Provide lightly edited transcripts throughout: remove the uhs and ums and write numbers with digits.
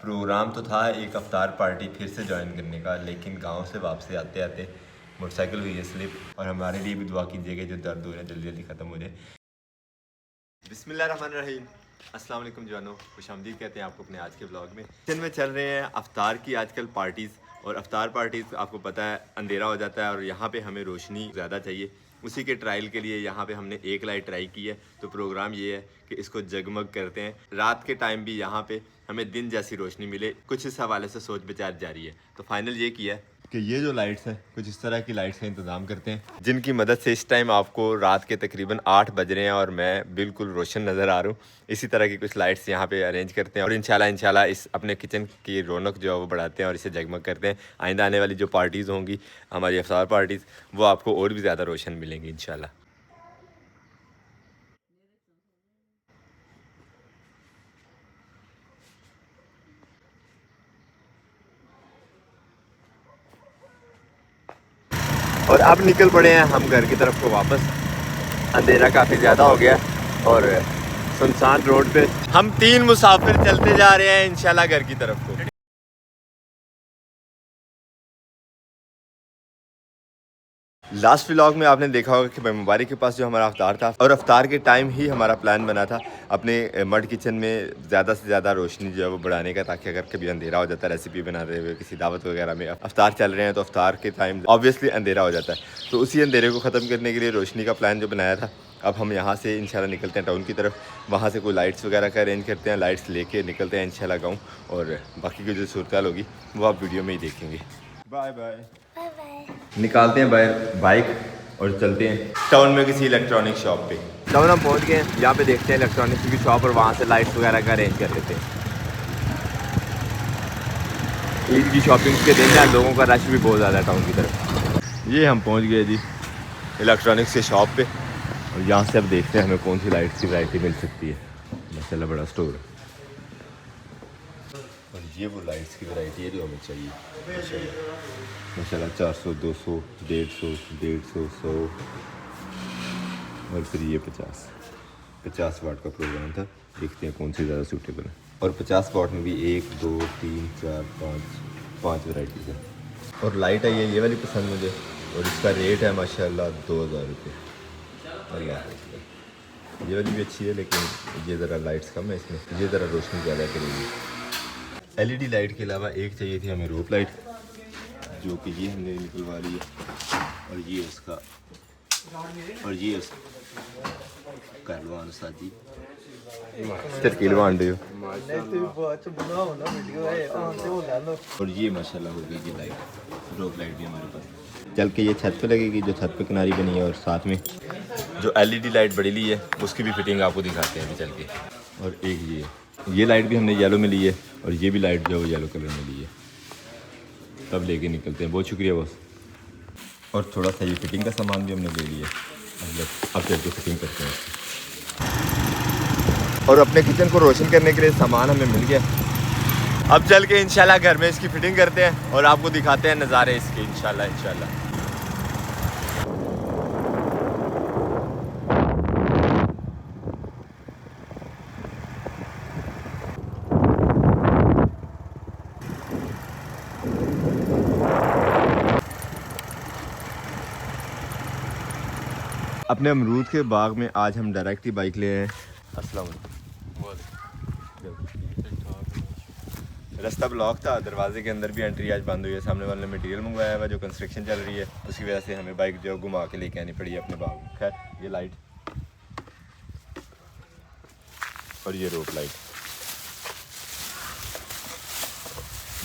Programme तो था एक अफ्तार पार्टी फिर से ज्वाइन करने का, लेकिन गांव से वापसी आते आते मोटरसाइकिल हुई है स्लिप। और हमारे लिए भी दुआ कीजिएगा जो दर्द हो रहा है जल्दी जल्दी ख़त्म हो जाए। बिस्मिल्लाहिर्रहमानिर्रहीम। अस्सलाम वालेकुम जवानों, खुशामदीद कहते हैं आपको अपने आज के ब्लॉग में। किचन में चल रहे हैं अफ्तार की आजकल पार्टीज़, और अफ्तार पार्टीज़ आपको पता है अंधेरा हो जाता है और यहाँ पे हमें रोशनी ज़्यादा चाहिए। उसी के ट्रायल के लिए यहाँ पे हमने एक लाइट ट्राई की है। तो प्रोग्राम ये है कि इसको जगमग करते हैं, रात के टाइम भी यहाँ पे हमें दिन जैसी रोशनी मिले। कुछ इस हवाले से सोच विचार जारी है। तो फाइनल ये किया है कि ये जो लाइट्स हैं कुछ इस तरह की लाइट्स का इंतज़ाम करते हैं, जिनकी मदद से इस टाइम आपको रात के तकरीबन 8 बज रहे हैं और मैं बिल्कुल रोशन नज़र आ रहा हूँ। इसी तरह की कुछ लाइट्स यहाँ पे अरेंज करते हैं और इंशाल्लाह इस अपने किचन की रौनक जो है वो बढ़ाते हैं और इसे जगमग करते हैं। आइंदा आने वाली जो पार्टीज़ होंगी हमारी अफ्तार पार्टीज़, वो आपको और भी ज़्यादा रोशन मिलेंगी इंशाल्लाह। और अब निकल पड़े हैं हम घर की तरफ को वापस। अंधेरा काफ़ी ज़्यादा हो गया और सुनसान रोड पे हम 3 मुसाफिर चलते जा रहे हैं इंशाल्लाह घर की तरफ को। लास्ट व्लॉग में आपने देखा होगा कि मैं मुबारक के पास जो हमारा अफ्तार था, और अफ्तार के टाइम ही हमारा प्लान बना था अपने मड किचन में ज़्यादा से ज़्यादा रोशनी जो है वो बढ़ाने का, ताकि अगर कभी अंधेरा हो जाता है रेसिपी बनाते हुए किसी दावत वगैरह में, अफ्तार चल रहे हैं तो अफ्तार के टाइम ऑब्वियसली अंधेरा हो जाता है। तो उसी अंधेरे को ख़त्म करने के लिए रोशनी का प्लान जो बनाया था। अब हम यहाँ से इंशाल्लाह निकलते हैं टाउन की तरफ, वहाँ से कोई लाइट्स वगैरह का अरेंज करते हैं, लाइट्स लेके निकलते हैं इंशाल्लाह गाँव, और बाकी की जो सूरत होगी वो आप वीडियो में ही देखेंगे। Bye bye. निकालते हैं बाइक और चलते हैं टाउन में किसी इलेक्ट्रॉनिक शॉप पे। टाउन हम पहुंच गए हैं, यहाँ पे देखते हैं इलेक्ट्रॉनिक्स की शॉप और वहाँ से लाइट्स वगैरह का अरेंज कर लेते हैं। ईद की शॉपिंग के दिन है, लोगों का रश भी बहुत ज़्यादा है टाउन की तरफ। ये हम पहुँच गए जी इलेक्ट्रॉनिक्स के शॉप पे, और यहाँ से अब देखते हैं हमें कौन सी लाइट्स की वैरायटी मिल सकती है। माशाल्लाह बड़ा स्टोर है, और ये वो लाइट्स की वैरायटी है जो हमें चाहिए। माशाल्लाह 400, 200, 150, 100 और फिर ये 50 वाट का प्रोग्राम था। देखते हैं कौन सी ज़्यादा सूटेबल है। और 50 वाट में भी 1, 2, 3, 4, 5 वैराइटीज़ है। और लाइट आई है ये वाली पसंद मुझे, और इसका रेट है माशाल्लाह 2000 रुपये। अल्लाह, ये वाली भी अच्छी है, लेकिन ये ज़रा लाइट्स कम है इसमें, ये ज़रा रोशनी ज़्यादा करेगी। LED लाइट के अलावा एक चाहिए थी हमें रोप लाइट, जो कि ये हमने निकलवा ली है। और ये उसका कहलवान साजी तरकीलवान दे। और ये माशाल्लाह हो गई ये लाइट, रोप लाइट भी हमारे पास। चल के ये छत पे लगेगी, जो छत पे किनारी बनी है, और साथ में जो LED लाइट बड़ी ली है उसकी भी फिटिंग आपको दिखाते हैं अभी चल के। और एक ये लाइट भी हमने येलो में ली है, और ये भी लाइट जो है वो येलो कलर में ली है। तब लेके निकलते हैं। बहुत शुक्रिया बॉस। और थोड़ा सा ये फिटिंग का सामान भी हमने ले लिया। अब चल के फिटिंग करते हैं। और अपने किचन को रोशन करने के लिए सामान हमें मिल गया। अब चल के इंशाल्लाह घर में इसकी फिटिंग करते हैं और आपको दिखाते हैं नज़ारे इसके इंशाल्लाह। अपने अमरूद के बाग में आज हम डायरेक्ट ही बाइक ले आए। अस्सलाम वालेकुम। रास्ता ब्लॉक था, दरवाजे के अंदर भी एंट्री आज बंद हुई है। सामने वाले ने मटेरियल मंगवाया हुआ जो कंस्ट्रक्शन चल रही है, उसकी वजह से हमें बाइक जो घुमा के लेके आनी पड़ी है अपने बाग में। खैर ये लाइट और ये रोप लाइट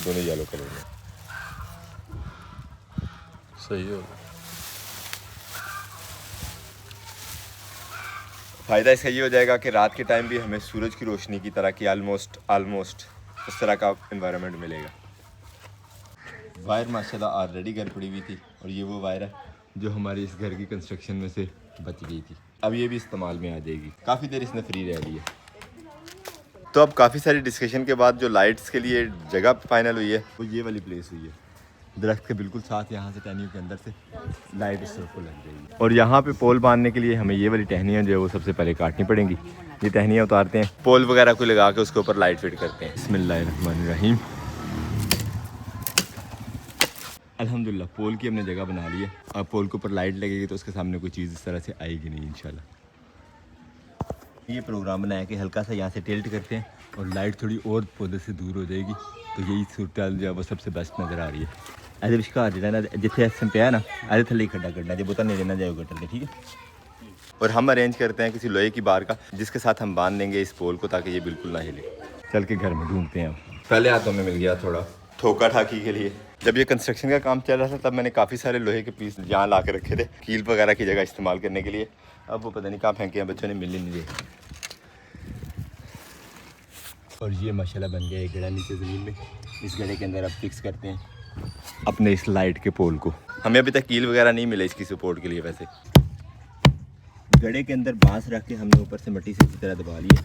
दोनों येलो कलर में सही हो। फ़ायदा इसका ये हो जाएगा कि रात के टाइम भी हमें सूरज की रोशनी की तरह की आलमोस्ट उस तरह का एनवायरनमेंट मिलेगा। वायर माशाल्लाह ऑलरेडी घर पड़ी हुई थी, और ये वो वायर है जो हमारी इस घर की कंस्ट्रक्शन में से बच गई थी। अब ये भी इस्तेमाल में आ जाएगी। काफ़ी देर इसने फ्री रह ली है। तो अब काफ़ी सारी डिस्कशन के बाद जो लाइट्स के लिए जगह फाइनल हुई है वो ये वाली प्लेस हुई है। दरख्त के बिल्कुल साथ यहाँ से टहनियों के अंदर से लाइट इस तरफ को लग जाएगी। और यहाँ पे पोल बांधने के लिए हमें ये वाली टहनियाँ जो है वो सबसे पहले काटनी पड़ेंगी, ये टहनियाँ उतारते हैं, पोल वगैरह को लगा के उसके ऊपर लाइट फिट करते हैं। बिस्मिल्लाहिर्रहमानिर्रहीम। अल्हम्दुलिल्लाह पोल की हमने जगह बना ली है। अब पोल के ऊपर लाइट लगेगी तो उसके सामने कोई चीज़ इस तरह से आएगी नहीं इंशाल्लाह। ये प्रोग्राम बनाया कि हल्का सा यहाँ से टिल्ट करते हैं और लाइट थोड़ी और पौधे से दूर हो जाएगी, तो यही सूरत जो है वो सबसे बेस्ट नज़र आ रही है। ऐसे विशकार जो है ना जिथे एस पे है ना ऐसे थले ही खड्डा करना, जब बोता नहीं रहना जाए गटर में, ठीक है। और हम अरेंज करते हैं किसी लोहे की बार का जिसके साथ हम बांध देंगे इस पोल को ताकि ये बिल्कुल ना हिले। चल के घर में ढूंढते हैं। पहले हाथों में मिल गया थोड़ा ठोका ठाकी के लिए। जब ये कंस्ट्रक्शन का काम चल रहा था तब मैंने काफ़ी सारे लोहे के पीस यहाँ ला के रखे थे कील वगैरह की जगह इस्तेमाल करने के लिए। अब वो पता नहीं कहाँ फेंके हैं बच्चों ने, मिल ही नहीं दिए। और ये माशाल्लाह बन गया एक गड़ा नीचे ज़मीन में। इस गड़े के अंदर अब फिक्स करते हैं अपने इस लाइट के पोल को। हमें अभी तक कील वगैरह नहीं मिले इसकी सपोर्ट के लिए। वैसे गड़े के अंदर बांस रख के हमने ऊपर से मिट्टी से इसी तरह दबा लिया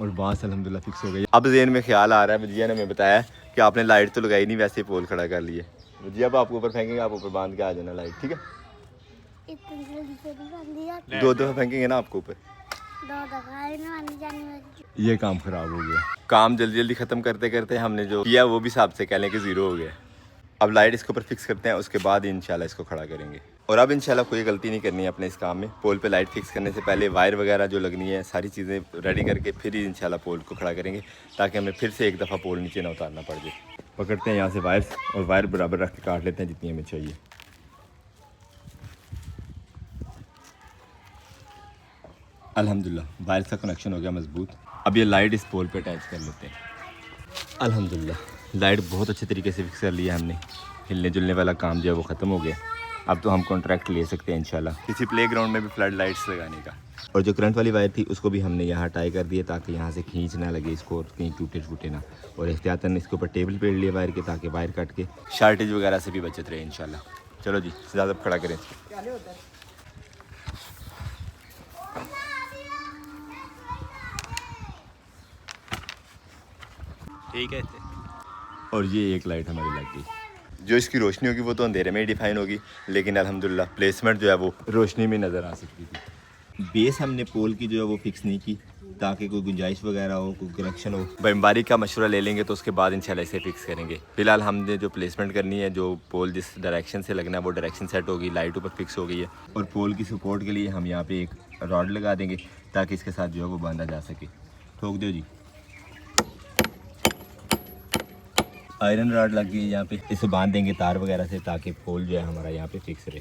और बांस अल्हम्दुलिल्लाह फिक्स हो गई। अब ज़हन में ख्याल आ रहा है, भजिया ने हमें बताया कि आपने लाइट तो लगाई नहीं, वैसे ही पोल खड़ा कर लिए। भजिया अब आपको ऊपर फेंकेंगे, आप ऊपर बांध के आ जाना लाइट, ठीक है। दो दफ़ा फेंकेंगे ना आपको ऊपर, ये काम ख़राब हो गया। काम जल्दी जल्दी ख़त्म करते करते हमने जो किया वो भी हिसाब से कह लें कि ज़ीरो हो गया। अब लाइट इसके ऊपर फिक्स करते हैं, उसके बाद इंशाल्लाह इसको खड़ा करेंगे। और अब इंशाल्लाह कोई गलती नहीं करनी है अपने इस काम में। पोल पे लाइट फिक्स करने से पहले वायर वगैरह जो लगनी है सारी चीज़ें रेडी करके फिर ही इंशाल्लाह पोल को खड़ा करेंगे, ताकि हमें फिर से एक दफ़ा पोल नीचे ना उतारना पड़ जाए। पकड़ते हैं यहाँ से वायर्स और वायर बराबर रख के काट लेते हैं जितनी हमें चाहिए। अल्हम्दुलिल्लाह वायर का कनेक्शन हो गया मजबूत। अब ये लाइट इस पोल पे अटैच कर लेते हैं। अल्हम्दुलिल्लाह लाइट बहुत अच्छे तरीके से फिक्स कर लिया हमने। हिलने जुलने वाला काम जो है वो ख़त्म हो गया। अब तो हम कॉन्ट्रैक्ट ले सकते हैं इंशाल्लाह किसी प्लेग्राउंड में भी फ्लड लाइट्स लगाने का। और जो करंट वाली वायर थी उसको भी हमने यहाँ टाई कर दिया ताकि यहाँ से खींच ना लगे इसको और कहीं टूटे फूटे ना। और एहतियातन इसके ऊपर टेबल पेड़ लिया वायर के ताकि वायर कट के शार्टेज वगैरह से भी बचत रहे इंशाल्लाह। चलो जी ज़्यादा खड़ा करें। ठीक है। और ये एक लाइट हमारी लग गई। जो इसकी रोशनी होगी वो तो अंधेरे में ही डिफाइन होगी, लेकिन अल्हम्दुलिल्लाह प्लेसमेंट जो है वो रोशनी में नज़र आ सकती थी। बेस हमने पोल की जो है वो फिक्स नहीं की ताकि कोई गुंजाइश वगैरह हो, कोई कनेक्शन हो। बमबारी का मशवरा ले लेंगे तो उसके बाद इंशाल्लाह इसे फिक्स करेंगे। फिलहाल हमने जो प्लेसमेंट करनी है, जो पोल जिस डायरेक्शन से लगना है वो डायरेक्शन सेट होगी, लाइट ऊपर फिक्स हो गई है। और पोल की सपोर्ट के लिए हम यहाँ पे एक रॉड लगा देंगे ताकि इसके साथ जो है वो बांधा जा सके। ठोक दो जी। आयरन रॉड लग गई है यहाँ पे, इसे बांध देंगे तार वगैरह से ताकि पोल जो है हमारा यहाँ पे फिक्स रहे।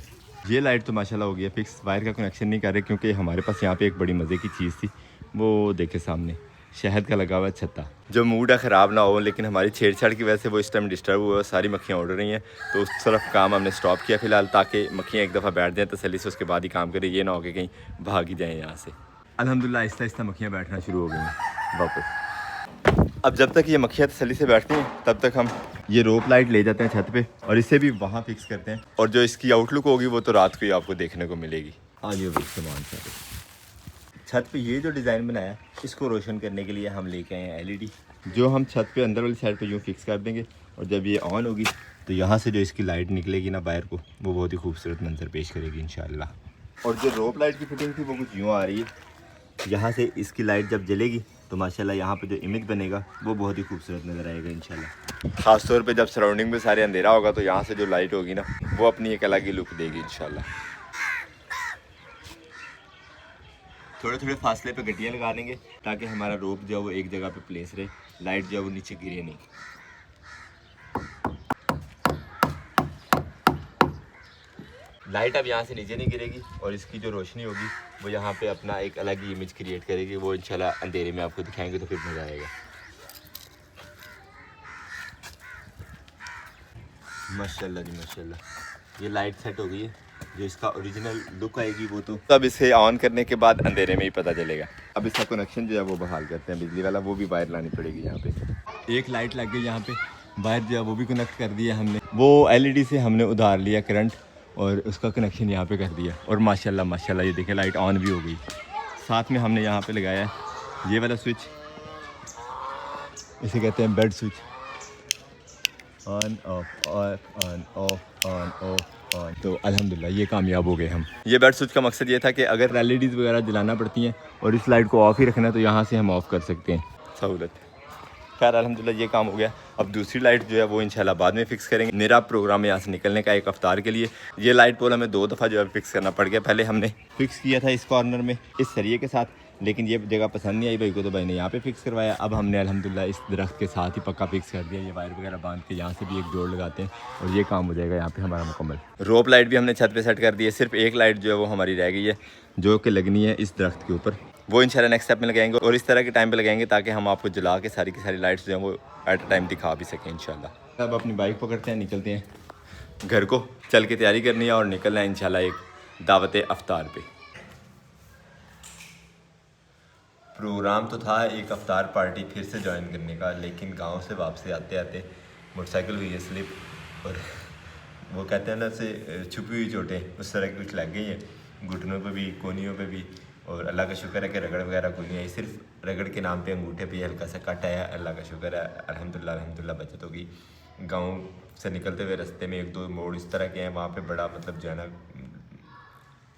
ये लाइट तो माशाल्लाह हो गया फिक्स। वायर का कनेक्शन नहीं कर रहे क्योंकि हमारे पास यहाँ पे एक बड़ी मज़े की चीज़ थी, वो देखे सामने शहद का लगा हुआ छत्ता। जो मूड है ख़राब ना हो, लेकिन हमारी छेड़छाड़ की वजह से वो इस टाइम डिस्टर्ब हुआ, सारी मक्खियाँ उड़ रही हैं। तो उस तरफ काम हमने स्टॉप किया फ़िलहाल ताकि मक्खियाँ एक दफ़ा बैठ जाएँ तसल्ली से, उसके बाद ही काम करें। ये ना हो कि कहीं भाग ही जाएँ यहाँ से। अल्हम्दुलिल्लाह आहिस्ता आहिस्ता मक्खियाँ बैठना शुरू हो गई हैं वापस। अब जब तक ये मक्खियाँ तसल्ली से बैठती हैं तब तक हम ये रोप लाइट ले जाते हैं छत पे और इसे भी वहाँ फिक्स करते हैं। और जो इसकी आउटलुक होगी वो तो रात को ही आपको देखने को मिलेगी। आगे भी सामान सारे छत पे ये जो डिज़ाइन बनाया है इसको रोशन करने के लिए हम लेके आए हैं LED, जो हम छत पे अंदर वाली साइड पे यूँ फिक्स कर देंगे। और जब ये ऑन होगी तो यहाँ से जो इसकी लाइट निकलेगी ना बाहर को, वो बहुत ही खूबसूरत मंजर पेश करेगी इंशाल्लाह। और जो रोप लाइट की फिटिंग थी वो कुछ यूँ आ रही है। यहाँ से इसकी लाइट जब जलेगी तो माशाल्लाह यहाँ पे जो इमेज बनेगा वो बहुत ही खूबसूरत नज़र आएगा इंशाल्लाह। ख़ास तौर पे जब सराउंडिंग में सारे अंधेरा होगा तो यहाँ से जो लाइट होगी ना वो अपनी एक अलग ही लुक देगी इंशाल्लाह। थोड़े थोड़े फासले पे गड्डियाँ लगा देंगे ताकि हमारा रोप जो है वो एक जगह पे प्लेस रहे, लाइट जो है वो नीचे गिरे नहीं। लाइट अब यहाँ से नीचे नहीं गिरेगी और इसकी जो रोशनी होगी वो यहाँ पे अपना एक अलग ही इमेज क्रिएट करेगी। वो इंशाल्लाह अंधेरे में आपको दिखाएंगे तो फिर मज़ा आएगा। माशाल्लाह जी माशाल्लाह, ये लाइट सेट हो गई है। जो इसका ओरिजिनल लुक आएगी वो तो अब इसे ऑन करने के बाद अंधेरे में ही पता चलेगा। अब इसका कनेक्शन जो है वो बहाल करते हैं बिजली वाला, वो भी वायर लानी पड़ेगी। यहाँ पे एक लाइट लग गई, यहाँ पे वायर जो है वो भी कनेक्ट कर दिया हमने। वो LED से हमने उधार लिया करंट और उसका कनेक्शन यहाँ पे कर दिया। और माशाल्लाह माशाल्लाह ये देखिए लाइट ऑन भी हो गई। साथ में हमने यहाँ पे लगाया है ये वाला स्विच, इसे कहते हैं bed switch. On off on off on off और तो अल्हम्दुलिल्लाह ये कामयाब हो गए हम। ये बेड स्विच का मकसद ये था कि अगर एलईडीज़ वगैरह जलाना पड़ती हैं और इस लाइट को ऑफ ही रखना है तो यहाँ से हम ऑफ़ कर सकते हैं, सहूलत। खैर अल्हम्दुलिल्लाह ये काम हो गया। अब दूसरी लाइट जो है वो इंशाल्लाह बाद में फ़िक्स करेंगे। मेरा प्रोग्राम है यहाँ से निकलने का एक अफ्तार के लिए। ये लाइट पोल हमें 2 दफ़ा जो है फ़िक्स करना पड़ गया। पहले हमने फ़िक्स किया था इस कॉर्नर में इस सरिये के साथ, लेकिन ये जगह पसंद नहीं आई भाई को, तो भाई ने यहाँ पे फ़िक्स करवाया। अब हमने अल्हम्दुलिल्लाह इस दरख्त के साथ ही पक्का फ़िक्स कर दिया। ये वायर वगैरह बांध के यहाँ से भी एक जोड़ लगाते हैं और ये काम हो जाएगा यहाँ पे हमारा मुकम्मल। रोप लाइट भी हमने छत पे सेट कर दी है। सिर्फ एक लाइट जो है वो हमारी रह गई है जो कि लगनी है इस दरख्त के ऊपर। वो इंशाल्लाह नेक्स्ट स्टेप में लगाएंगे और इस तरह के टाइम पे लगाएंगे ताकि हम आपको जला के सारी की सारी लाइट्स जो हैं वो एट अ टाइम दिखा भी सकें इंशाल्लाह। अब अपनी बाइक पकड़ते हैं, निकलते हैं घर को। चल के तैयारी करनी है और निकलना है इंशाल्लाह एक दावत अफ्तार पे। प्रोग्राम तो था एक अफ्तार पार्टी फिर से ज्वाइन करने का, लेकिन गांव से वापसी आते आते मोटरसाइकिल हुई है स्लिप और वो कहते हैं ना से छुपी हुई चोटें उस तरह की कुछ लग गई हैं, घुटनों पे भी कोनियों पे भी। और अल्लाह का शुक्र है कि रगड़ वगैरह कोई नहीं आई, सिर्फ रगड़ के नाम पे अंगूठे पे हल्का सा कट आया। अल्लाह का शुक्र है, अल्हम्दुलिल्लाह बचत होगी। गाँव से निकलते हुए रास्ते में 1-2 मोड़ इस तरह के हैं, वहाँ पर बड़ा मतलब जो है ना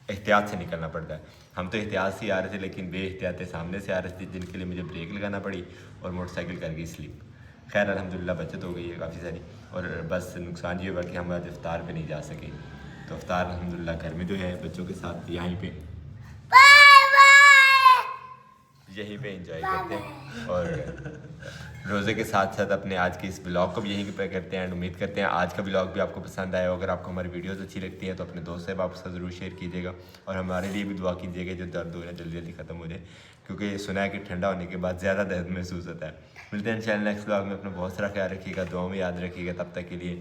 एहतियात से निकलना पड़ता है। हम तो एहतियात से आ रहे थे लेकिन बेएहतियात सामने से आ रहे थे जिनके लिए मुझे ब्रेक लगाना पड़ी और मोटरसाइकिल कर गई स्लिप। खैर अल्हम्दुलिल्लाह बचत हो गई है काफ़ी सारी। और बस नुकसान ये हुआ कि हम आज इफ्तार पे नहीं जा सके। तो इफ्तार अल्हम्दुलिल्लाह घर में जो है बच्चों के साथ यहीं पे एंजॉय करते हैं और रोज़े के साथ साथ अपने आज के इस ब्लॉग को भी यहीं पे करते हैं। एंड उम्मीद करते हैं आज का ब्लॉग भी आपको पसंद आया हो। अगर आपको हमारी वीडियोस अच्छी लगती हैं तो अपने दोस्त से आपके साथ ज़रूर शेयर कीजिएगा और हमारे लिए भी दुआ कीजिएगा जो दर्द हो रहा है जल्दी जल्दी ख़त्म हो जाए, क्योंकि सुना है कि ठंडा होने के बाद ज़्यादा दर्द महसूस होता है। मिलते हैं इंशाल्लाह नेक्स्ट ब्लॉग में। अपना बहुत सारा ख्याल रखिएगा, दुआ में याद रखिएगा। तब तक के लिए